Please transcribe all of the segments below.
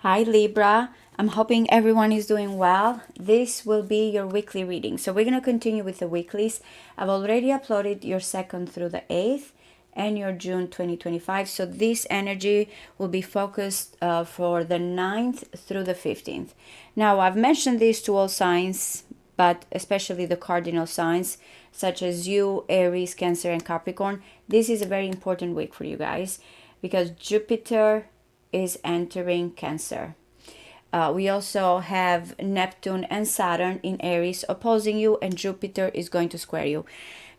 Hi Libra, I'm hoping everyone is doing well. This will be your weekly reading. So we're going to continue with the weeklies. I've already uploaded your 2nd through the 8th and your June 2025. So this energy will be focused for the 9th through the 15th. Now I've mentioned this to all signs, but especially the cardinal signs such as you, Aries, Cancer, and Capricorn. This is a very important week for you guys because Jupiter is entering Cancer. We also have Neptune and Saturn in Aries opposing you, and Jupiter is going to square you.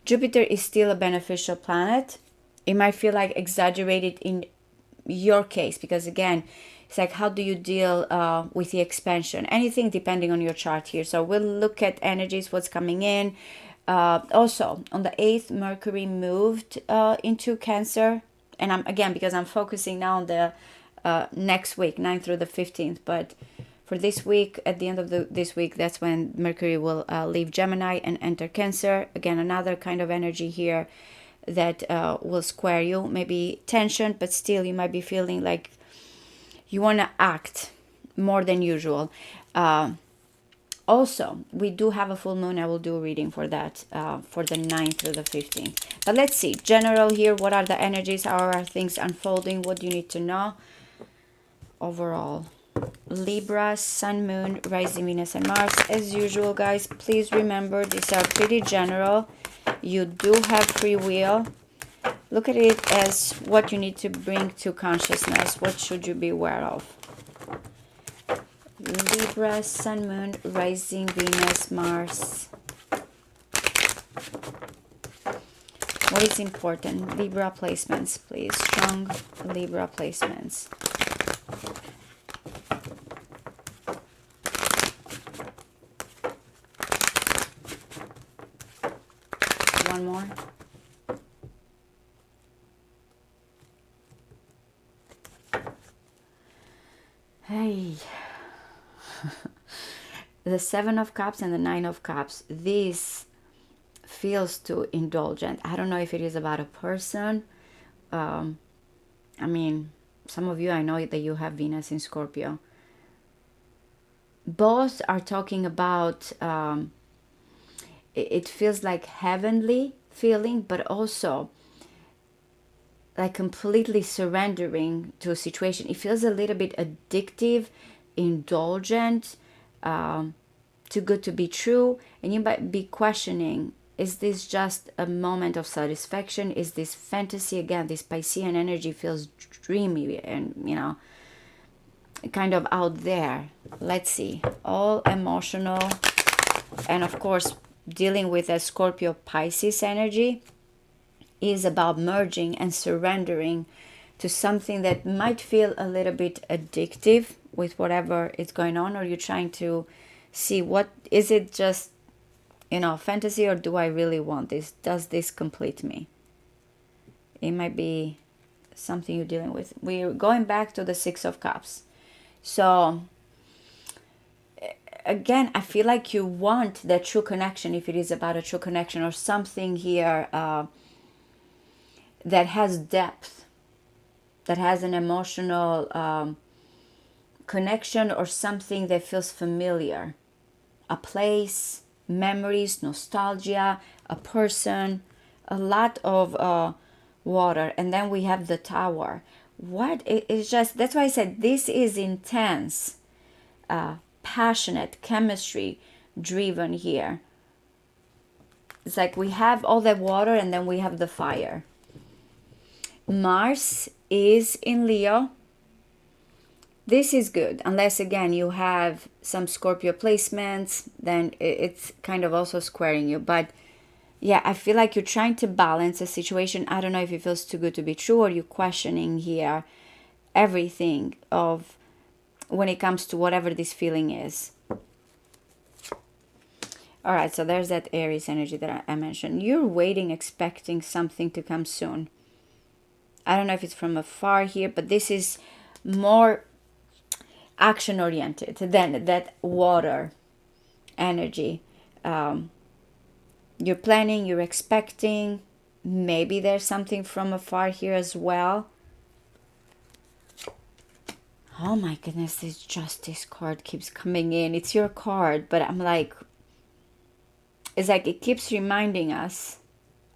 Jupiter is still a beneficial planet. It might feel like exaggerated in your case because, again, it's like how do you deal with the expansion? Anything depending on your chart here. So we'll look at energies, what's coming in. Also, on the 8th, Mercury moved into Cancer. And I'm again, because I'm focusing now on the next week, 9th through the 15th. But for this week, at the end of this week, that's when Mercury will leave Gemini and enter Cancer. Again, another kind of energy here that will square you. Maybe tension, but still you might be feeling like you want to act more than usual. Also, we do have a full moon. I will do a reading for that for the 9th through the 15th. But let's see, general here, what are the energies? How are things unfolding? What do you need to know? Overall, Libra, Sun, Moon, Rising Venus, and Mars. As usual, guys, please remember these are pretty general. You do have free will. Look at it as what you need to bring to consciousness. What should you be aware of? Libra, Sun, Moon, Rising Venus, Mars. What is important? Libra placements, please. Strong Libra placements. One more. Hey. The 7 of Cups and the 9 of Cups. This feels too indulgent. I don't know if it is about a person. I mean, some of you, I know that you have Venus in Scorpio. Both are talking about it feels like heavenly feeling, but also like completely surrendering to a situation. It feels a little bit addictive, indulgent, too good to be true. And you might be questioning, is this just a moment of satisfaction? Is this fantasy? Again, this Piscean energy feels dreamy and, kind of out there. Let's see. All emotional. And of course, dealing with a Scorpio Pisces energy is about merging and surrendering to something that might feel a little bit addictive with whatever is going on, or you're trying to see what is it, just fantasy, or do I really want this? Does this complete me? It might be something you're dealing with. We're going back to the 6 of Cups. So again, I feel like you want that true connection, if it is about a true connection or something here that has depth, that has an emotional connection, or something that feels familiar. A place, memories, nostalgia, a person, a lot of water. And then we have the Tower. It's just, that's why I said this is intense, passionate, chemistry driven here. It's like we have all that water and then we have the fire. Mars is in Leo. This is good, unless again you have some Scorpio placements, then it's kind of also squaring you. But yeah, I feel like you're trying to balance a situation. I don't know if it feels too good to be true, or you're questioning here everything of when it comes to whatever this feeling is. All right, so there's that Aries energy that I mentioned. You're waiting, expecting something to come soon. I don't know if it's from afar here, but this is more action oriented than that water energy. You're planning, you're expecting. Maybe there's something from afar here as well. Oh my goodness, this Justice card keeps coming in. It's your card, but I'm like, it's like it keeps reminding us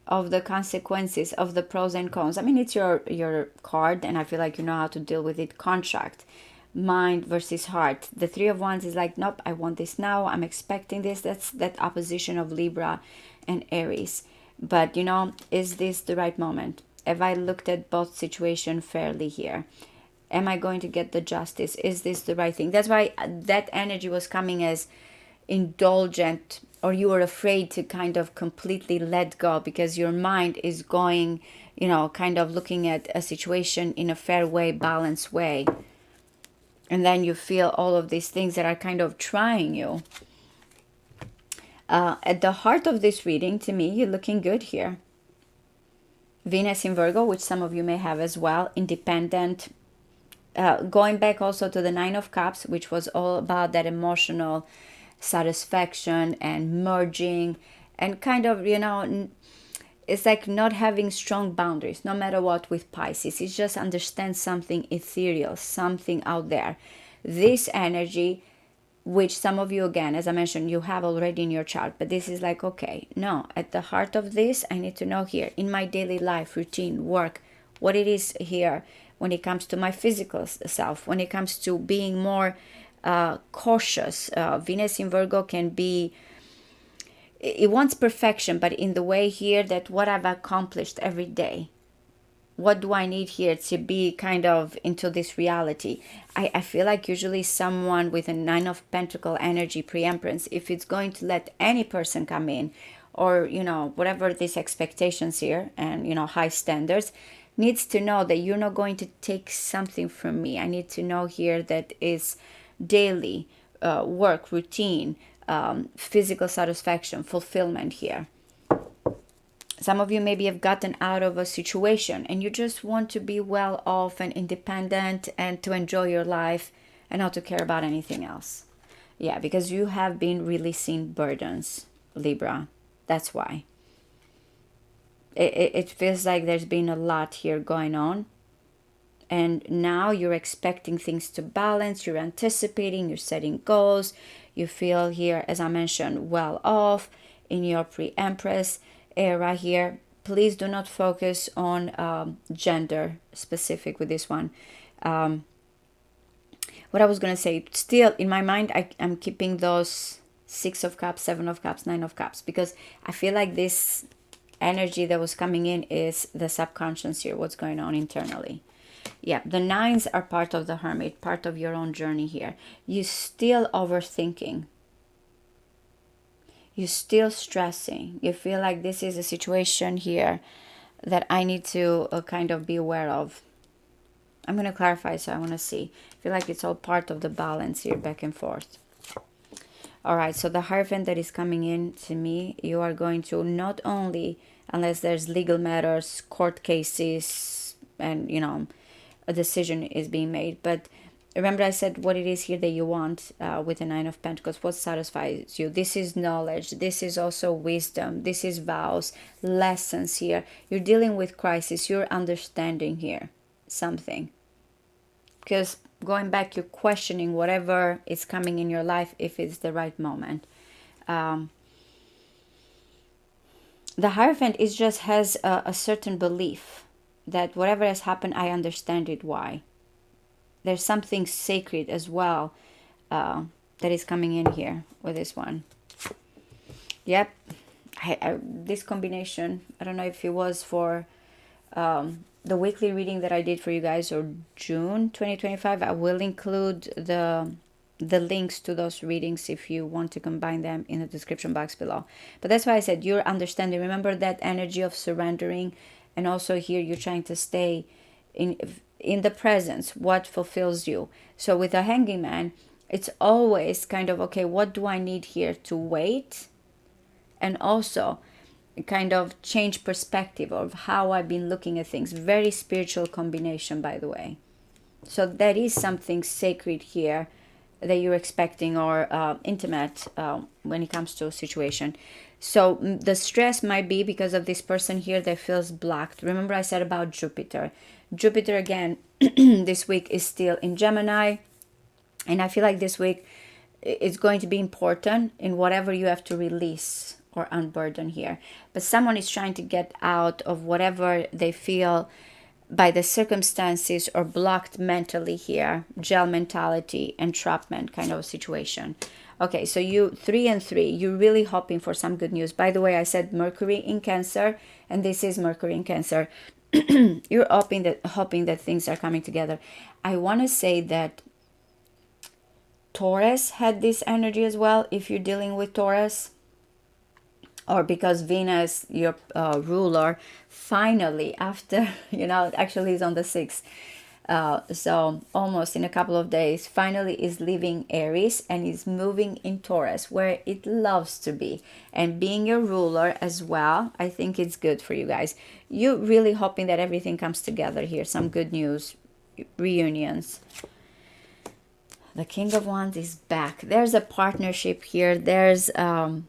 of the consequences of the pros and cons. I mean, it's your card, and I feel like you know how to deal with it. Contract, mind versus heart. The Three of Wands is like, nope, I want this now. I'm expecting this. That's that opposition of Libra and Aries. But you know, is this the right moment? Have I looked at both situations fairly here? Am I going to get the justice? Is this the right thing? That's why that energy was coming as indulgent, or you were afraid to kind of completely let go because your mind is going, you know, kind of looking at a situation in a fair way, balanced way. And then you feel all of these things that are kind of trying you. At the heart of this reading, to me, you're looking good here. Venus in Virgo, which some of you may have as well, independent. Going back also to the Nine of Cups, which was all about that emotional satisfaction and merging and kind of, you know, it's like not having strong boundaries no matter what with Pisces. It's just understand something ethereal, something out there. This energy, which some of you, again, as I mentioned, you have already in your chart, but this is like, okay, no, at the heart of this, I need to know here in my daily life, routine, work, what it is here when it comes to my physical self, when it comes to being more cautious. Venus in Virgo can be, it wants perfection, but in the way here that what I've accomplished every day, what do I need here to be kind of into this reality? I feel like usually someone with a Nine of Pentacle energy, preemperance, if it's going to let any person come in, or, you know, whatever these expectations here and, you know, high standards, needs to know that you're not going to take something from me. I need to know here that is daily work, routine, physical satisfaction, fulfillment here. Some of you maybe have gotten out of a situation and you just want to be well off and independent and to enjoy your life and not to care about anything else. Yeah, because you have been releasing burdens, Libra. That's why. It feels like there's been a lot here going on. And now you're expecting things to balance, you're anticipating, you're setting goals. You feel here, as I mentioned, well off in your pre-empress era here. Please do not focus on gender specific with this one. What I was going to say, still in my mind, I'm keeping those Six of Cups, Seven of Cups, Nine of Cups, because I feel like this energy that was coming in is the subconscious here, what's going on internally. Yeah, the nines are part of the Hermit, part of your own journey here. You still overthinking. You're still stressing. You feel like this is a situation here that I need to kind of be aware of. I'm going to clarify, so I want to see. I feel like it's all part of the balance here, back and forth. All right, so the Hierophant that is coming in to me, you are going to not only, unless there's legal matters, court cases, and, you know, a decision is being made, but remember I said what it is here that you want with the Nine of Pentacles, what satisfies you. This is knowledge, this is also wisdom, this is vows, lessons here. You're dealing with crisis, you're understanding here something. Because going back, you're questioning whatever is coming in your life, if it's the right moment. The Hierophant is just has a certain belief that whatever has happened, I understand it, why. There's something sacred as well that is coming in here with this one. Yep. This combination, I don't know if it was for the weekly reading that I did for you guys, or June 2025. I will include the links to those readings if you want to combine them in the description box below. But that's why I said you're understanding. Remember that energy of surrendering. And also here you're trying to stay in the presence, what fulfills you. So with a Hanging Man, it's always kind of, okay, what do I need here to wait? And also kind of change perspective of how I've been looking at things. Very spiritual combination, by the way. So that is something sacred here that you're expecting, or intimate when it comes to a situation. So the stress might be because of this person here that feels blocked. Remember I said about Jupiter. Jupiter again this week is still in Gemini, and I feel like this week is going to be important in whatever you have to release or unburden here. But someone is trying to get out of whatever they feel by the circumstances or blocked mentally here, gel mentality, entrapment kind of situation. Okay, so you 3 and 3, you're really hoping for some good news. By the way, I said Mercury in Cancer, and this is Mercury in Cancer. You're hoping that things are coming together. I want to say that Taurus had this energy as well. If you're dealing with Taurus, or because Venus, your ruler, finally after, actually is on the 6th, so almost in a couple of days, finally is leaving Aries and is moving in Taurus, where it loves to be. And being your ruler as well, I think it's good for you guys. You're really hoping that everything comes together here. Some good news, reunions. The King of Wands is back. There's a partnership here. There's a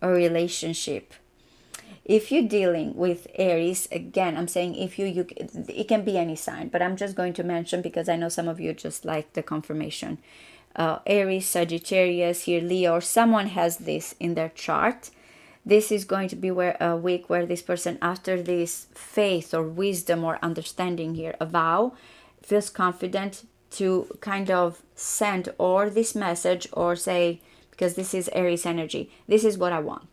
relationship. If you're dealing with Aries, again, I'm saying if you it can be any sign, but I'm just going to mention because I know some of you just like the confirmation. Aries, Sagittarius, here Leo, or someone has this in their chart. This is going to be a week where this person, after this faith or wisdom or understanding here, a vow, feels confident to kind of send or this message or say, because this is Aries energy, this is what I want.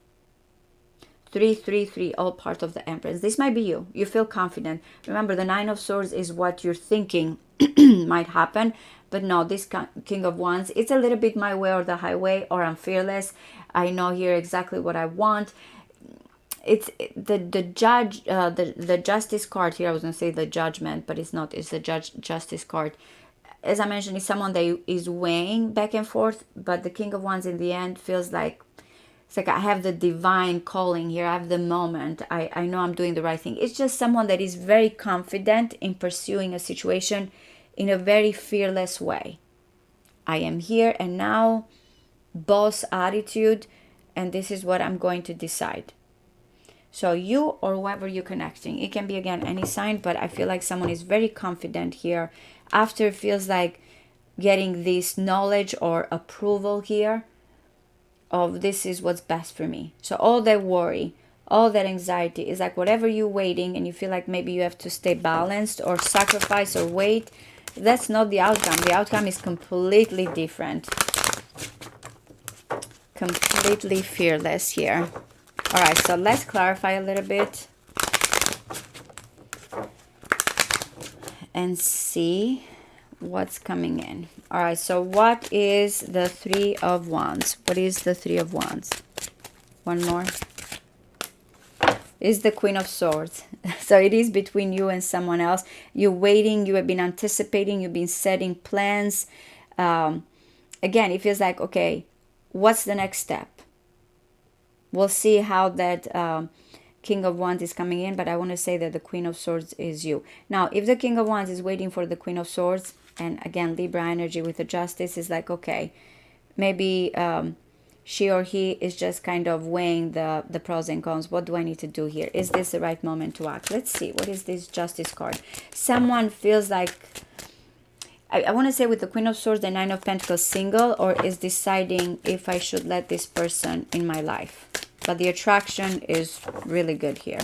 333, all part of the Empress. This might be you. You feel confident. Remember, the 9 of Swords is what you're thinking might happen. But no, this King of Wands, it's a little bit my way or the highway, or I'm fearless. I know here exactly what I want. It's the judge, the Justice card here. I was going to say the Judgment, but it's not. It's the Justice card. As I mentioned, it's someone that is weighing back and forth. But the King of Wands in the end feels like, it's like I have the divine calling here. I have the moment. I know I'm doing the right thing. It's just someone that is very confident in pursuing a situation in a very fearless way. I am here and now, boss attitude, and this is what I'm going to decide. So you or whoever you're connecting, it can be again any sign, but I feel like someone is very confident here after it feels like getting this knowledge or approval here of this is what's best for me. So all that worry, all that anxiety is like whatever you're waiting and you feel like maybe you have to stay balanced or sacrifice or wait, that's not the outcome. The outcome is completely different. Completely fearless here. All right, so let's clarify a little bit and see what's coming in. All right, so what is the 3 of Wands? What is the 3 of Wands? One more. Is the Queen of Swords. So it is between you and someone else. You're waiting, you have been anticipating, you've been setting plans. Again, it feels like, okay, what's the next step? We'll see how that King of Wands is coming in, but I want to say that the Queen of Swords is you. Now, if the King of Wands is waiting for the Queen of Swords, and again, Libra energy with the Justice is like, okay, maybe she or he is just kind of weighing the pros and cons. What do I need to do here? Is this the right moment to act? Let's see. What is this Justice card? Someone feels like, I want to say with the Queen of Swords, the 9 of Pentacles single, or is deciding if I should let this person in my life. But the attraction is really good here.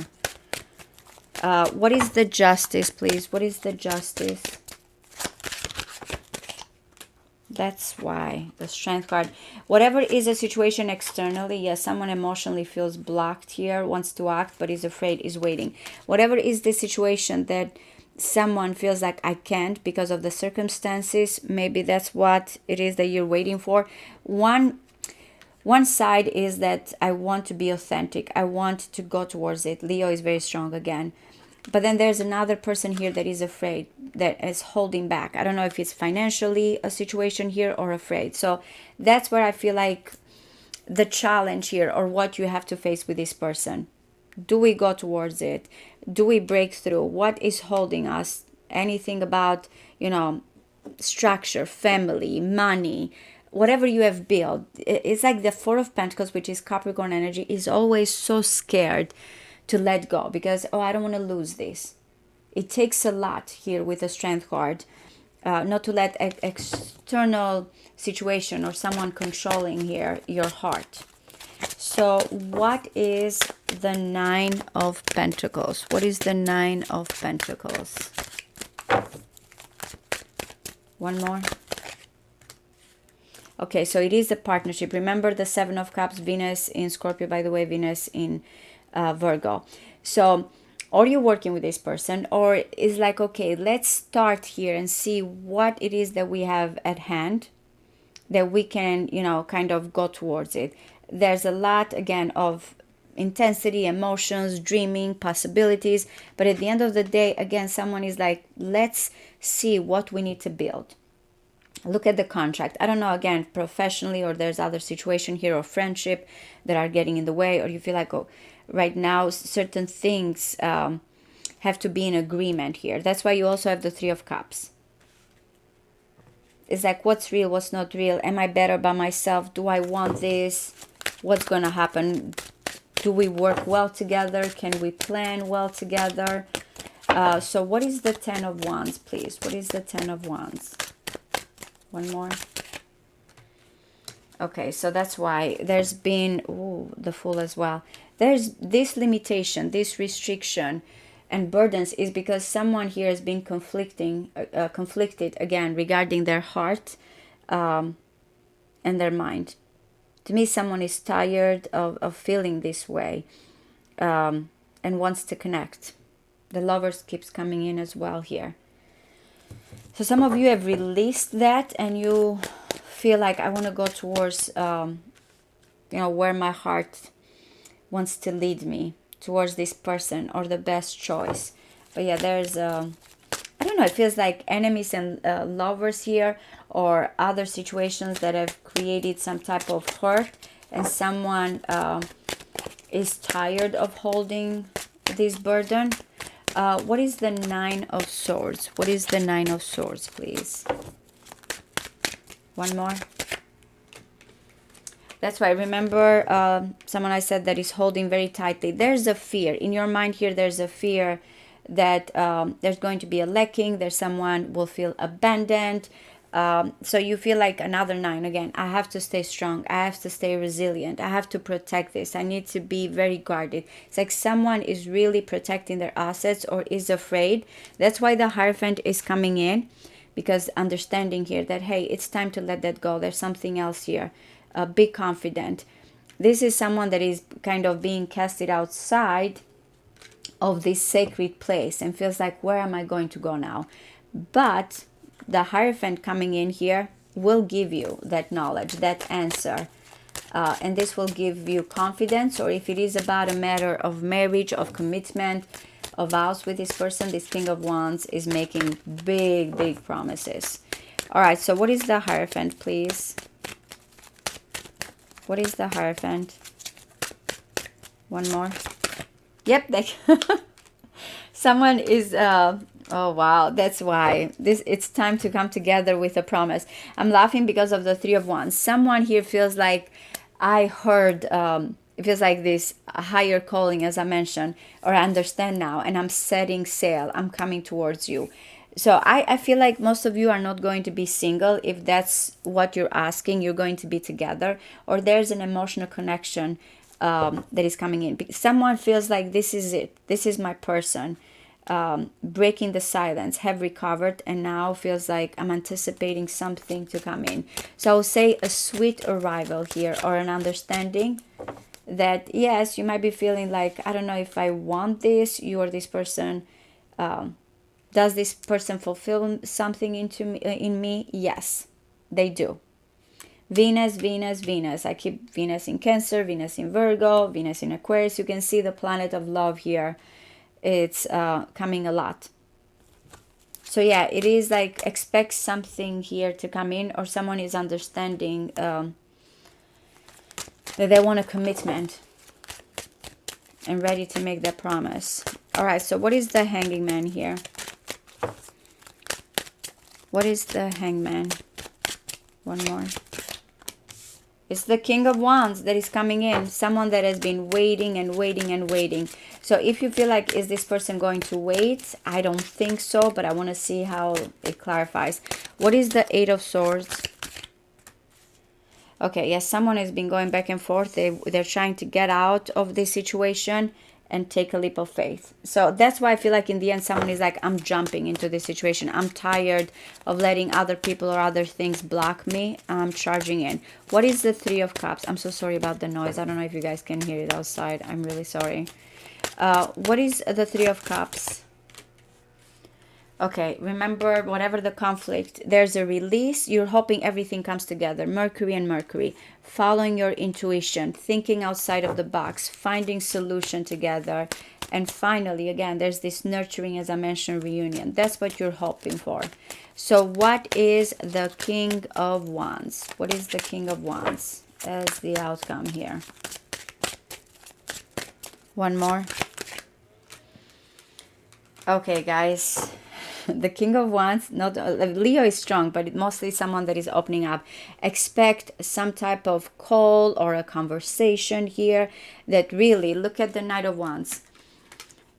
What is the Justice, please? What is the Justice? That's why. The Strength card. Whatever is a situation externally, yes, someone emotionally feels blocked here, wants to act, but is afraid, is waiting. Whatever is the situation that someone feels like I can't because of the circumstances, maybe that's what it is that you're waiting for. One side is that I want to be authentic. I want to go towards it. Leo is very strong again. But then there's another person here that is afraid, that is holding back. I don't know if it's financially a situation here or afraid. So that's where I feel like the challenge here, or what you have to face with this person. Do we go towards it? Do we break through? What is holding us? Anything about, structure, family, money, whatever you have built. It's like the Four of Pentacles, which is Capricorn energy, is always so scared to let go because, oh, I don't want to lose this. It takes a lot here with the Strength card, not to let external situation or someone controlling here your heart. So what is the Nine of Pentacles? What is the Nine of Pentacles? One more. Okay, so it is a partnership. Remember the Seven of Cups, Venus in Scorpio, by the way, Venus in Virgo. So, or you're working with this person, or it's like, okay, let's start here and see what it is that we have at hand that we can, you know, kind of go towards it. There's a lot, again, of intensity, emotions, dreaming, possibilities. But at the end of the day, again, someone is like, let's see what we need to build. Look at the contract. I don't know, again, professionally, or there's other situation here, or friendship that are getting in the way, or you feel like, oh, right now certain things have to be in agreement here. That's why you also have the Three of Cups. It's like, what's real, what's not real? Am I better by myself? Do I want this? What's going to happen? Do we work well together? Can we plan well together? So what is the Ten of Wands, please? What is the Ten of Wands? One more. Okay, so that's why there's been, the Fool as well. There's this limitation, this restriction and burdens is because someone here has been conflicted again regarding their heart and their mind. To me, someone is tired of feeling this way and wants to connect. The Lovers keeps coming in as well here. So some of you have released that and you feel like, I want to go towards, where my heart wants to lead me, towards this person or the best choice. But yeah, there's, I don't know, it feels like enemies and lovers here, or other situations that have created some type of hurt, and someone is tired of holding this burden. What is the Nine of Swords? What is the Nine of Swords, please? One more. That's why, remember, someone I said that is holding very tightly. There's a fear. In your mind here, there's a fear that there's going to be a lacking. There's someone will feel abandoned. So you feel like another nine. Again, I have to stay strong. I have to stay resilient. I have to protect this. I need to be very guarded. It's like someone is really protecting their assets or is afraid. That's why the Hierophant is coming in. Because understanding here that, hey, it's time to let that go. There's something else here. Be confident. This is someone that is kind of being casted outside of this sacred place and feels like, where am I going to go now? But the Hierophant coming in here will give you that knowledge, that answer. And this will give you confidence. Or if it is about a matter of marriage, of commitment, of vows with this person, this King of Wands is making big, big promises. All right, so what is the Hierophant, please? What is the Hierophant? One more. Yep, someone is, oh wow, that's why. It's time to come together with a promise. I'm laughing because of the Three of Wands. Someone here feels like, I heard, it feels like this higher calling, as I mentioned, or I understand now, and I'm setting sail. I'm coming towards you. So I feel like most of you are not going to be single. If that's what you're asking, you're going to be together, or there's an emotional connection that is coming in. Someone feels like, this is it. This is my person. Breaking the silence, have recovered, and now feels like I'm anticipating something to come in. So I'll say a sweet arrival here, or an understanding that, yes, you might be feeling like, I don't know if I want this, you or this person. Does this person fulfill something in me? Yes, they do. Venus, Venus, Venus. I keep Venus in Cancer, Venus in Virgo, Venus in Aquarius. You can see the planet of love here. It's coming a lot. So yeah, it is like, expect something here to come in, or someone is understanding that they want a commitment and ready to make that promise. All right, so what is the Hanging Man here? What is the Hangman? One more. It's the King of Wands that is coming in. Someone that has been waiting and waiting and waiting. So if you feel like, is this person going to wait? I don't think so, but I want to see how it clarifies. What is the Eight of Swords? Okay, yes, someone has been going back and forth. They're trying to get out of this situation and take a leap of faith. So that's why I feel like in the end someone is like, I'm jumping into this situation. I'm tired of letting other people or other things block me. I'm charging in. What is the Three of Cups? I'm so sorry about the noise. I don't know if you guys can hear it outside. I'm really sorry. What is the Three of Cups? Okay, remember, whatever the conflict, there's a release. You're hoping everything comes together. Mercury and Mercury. Following your intuition, thinking outside of the box, finding solution together. And finally, again, there's this nurturing, as I mentioned, reunion. That's what you're hoping for. So what is the King of Wands? What is the King of Wands as the outcome here? One more. Okay, guys. The King of Wands, not Leo is strong, but it mostly someone that is opening up. Expect some type of call or a conversation here that really, look at the Knight of Wands.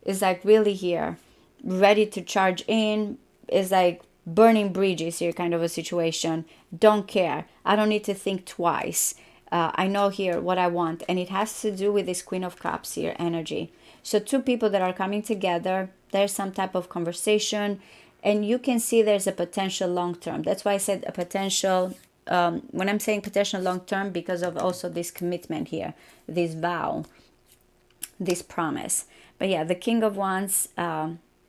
Is like really here, ready to charge in. Is like burning bridges here, kind of a situation. Don't care. I don't need to think twice. I know here what I want, and it has to do with this Queen of Cups here energy. So two people that are coming together, there's some type of conversation, and you can see there's a potential long term. That's why I said a potential, when I'm saying potential long term, because of also this commitment here, this vow, this promise. But yeah, the King of Wands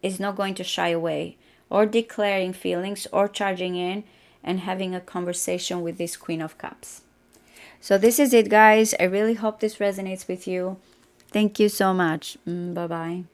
is not going to shy away or declaring feelings or charging in and having a conversation with this Queen of Cups. So this is it, guys. I really hope this resonates with you. Thank you so much. Bye-bye.